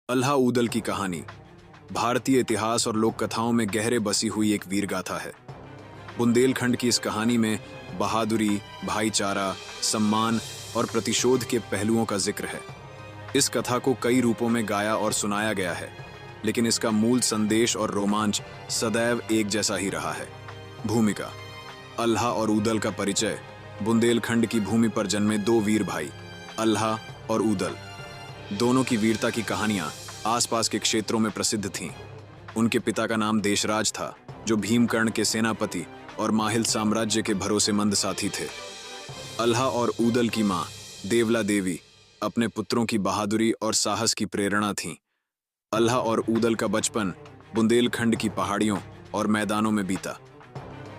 अल्लाह ऊदल की कहानी भारतीय इतिहास और लोक कथाओं में गहरे बसी हुई एक वीर गाथा है। बुंदेलखंड की इस कहानी में बहादुरी, भाईचारा, सम्मान और प्रतिशोध के पहलुओं का जिक्र है। इस कथा को कई रूपों में गाया और सुनाया गया है, लेकिन इसका मूल संदेश और रोमांच सदैव एक जैसा ही रहा है। भूमिका: अल्लाह और ऊदल का परिचय। बुंदेलखंड की भूमि पर जन्मे दो वीर भाई अल्लाह और ऊदल। दोनों की वीरता की कहानियां आसपास के क्षेत्रों में प्रसिद्ध थीं। उनके पिता का नाम देशराज था, जो भीमकर्ण के सेनापति और माहिल साम्राज्य के भरोसेमंद साथी थे। अल्लाह और ऊदल की मां देवला देवी अपने पुत्रों की बहादुरी और साहस की प्रेरणा थीं। अल्लाह और ऊदल का बचपन बुंदेलखंड की पहाड़ियों और मैदानों में बीता।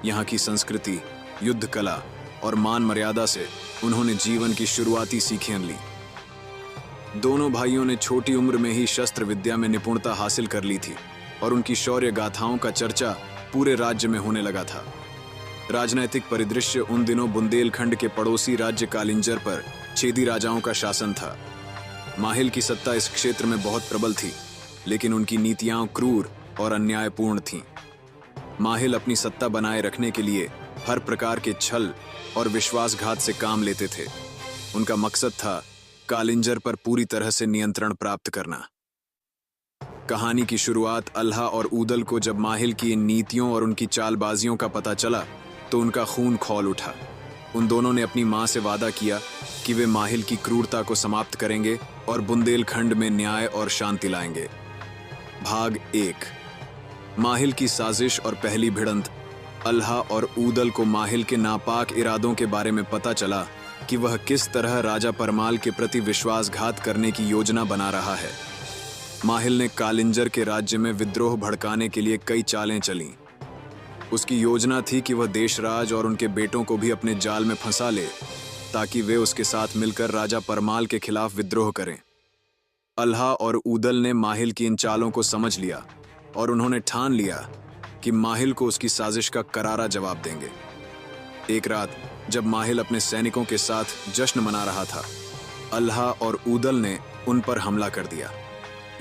यहाँ की संस्कृति, युद्ध कला और मान मर्यादा से उन्होंने जीवन की शुरुआती सीखें ली। दोनों भाइयों ने छोटी उम्र में ही शस्त्र विद्या में निपुणता हासिल कर ली थी और उनकी शौर्य गाथाओं का चर्चा पूरे राज्य में होने लगा था। राजनैतिक परिदृश्य उन दिनों बुंदेलखंड के पड़ोसी राज्य कालिंजर पर छेदी राजाओं का शासन था। माहिल की सत्ता इस क्षेत्र में बहुत प्रबल थी, लेकिन उनकी नीतियां क्रूर और अन्यायपूर्ण थीं। माहिल अपनी सत्ता बनाए रखने के लिए हर प्रकार के छल और विश्वासघात से काम लेते थे। उनका मकसद था कालिंजर पर पूरी तरह से नियंत्रण प्राप्त करना। कहानी की शुरुआत अल्लाह और ऊदल को जब माहिल की इन नीतियों और उनकी चालबाजियों का पता चला तो उनका खून खौल उठा। उन दोनों ने अपनी मां से वादा किया कि वे माहिल की क्रूरता को समाप्त करेंगे और बुंदेलखंड में न्याय और शांति लाएंगे। भाग 1: माहिल की साजिश और पहली भिड़ंत। अल्लाह और ऊदल को माहिल के नापाक इरादों के बारे में पता चला कि वह किस तरह राजा परमाल के प्रति विश्वासघात करने की योजना बना रहा है। माहिल ने कालिंजर के राज्य में विद्रोह भड़काने के लिए कई चालें चलीं। उसकी योजना थी कि वह देशराज और उनके बेटों को भी अपने जाल में फंसा ले, ताकि वे उसके साथ मिलकर राजा परमाल के खिलाफ विद्रोह करें। अल्लाह और ऊदल ने माहिल की इन चालों को समझ लिया और उन्होंने ठान लिया कि माहिल को उसकी साजिश का करारा जवाब देंगे। एक रात जब माहिल अपने सैनिकों के साथ जश्न मना रहा था, अल्लाह और ऊदल ने उन पर हमला कर दिया।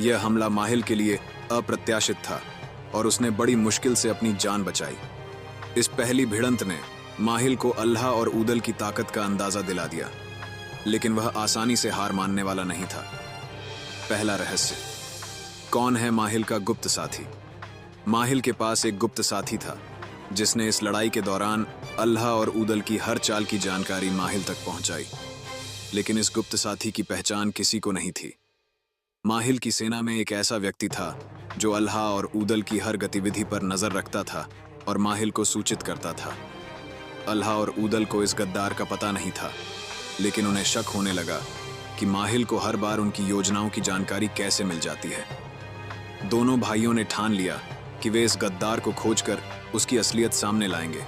यह हमला माहिल के लिए अप्रत्याशित था और उसने बड़ी मुश्किल से अपनी जान बचाई। इस पहली भिड़ंत ने माहिल को अल्लाह और ऊदल की ताकत का अंदाजा दिला दिया, लेकिन वह आसानी से हार मानने वाला नहीं था। पहला रहस्य: कौन है माहिल का गुप्त साथी? माहिल के पास एक गुप्त साथी था, जिसने इस लड़ाई के दौरान अल्लाह और ऊदल की हर चाल की जानकारी माहिल तक पहुंचाई। लेकिन इस गुप्त साथी की पहचान किसी को नहीं थी। माहिल की सेना में एक ऐसा व्यक्ति था जो अल्लाह और ऊदल की हर गतिविधि पर नजर रखता था और माहिल को सूचित करता था। अल्लाह और ऊदल को इस गद्दार का पता नहीं था, लेकिन उन्हें शक होने लगा कि माहिल को हर बार उनकी योजनाओं की जानकारी कैसे मिल जाती है। दोनों भाइयों ने ठान लिया कि वे इस गद्दार को खोजकर उसकी असलियत सामने लाएंगे।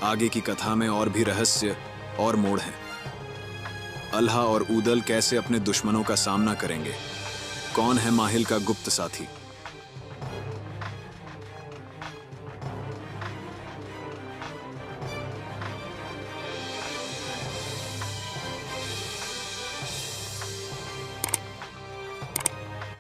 आगे की कथा में और भी रहस्य और मोड़ हैं। अल्लाह और ऊदल कैसे अपने दुश्मनों का सामना करेंगे? कौन है माहिल का गुप्त साथी?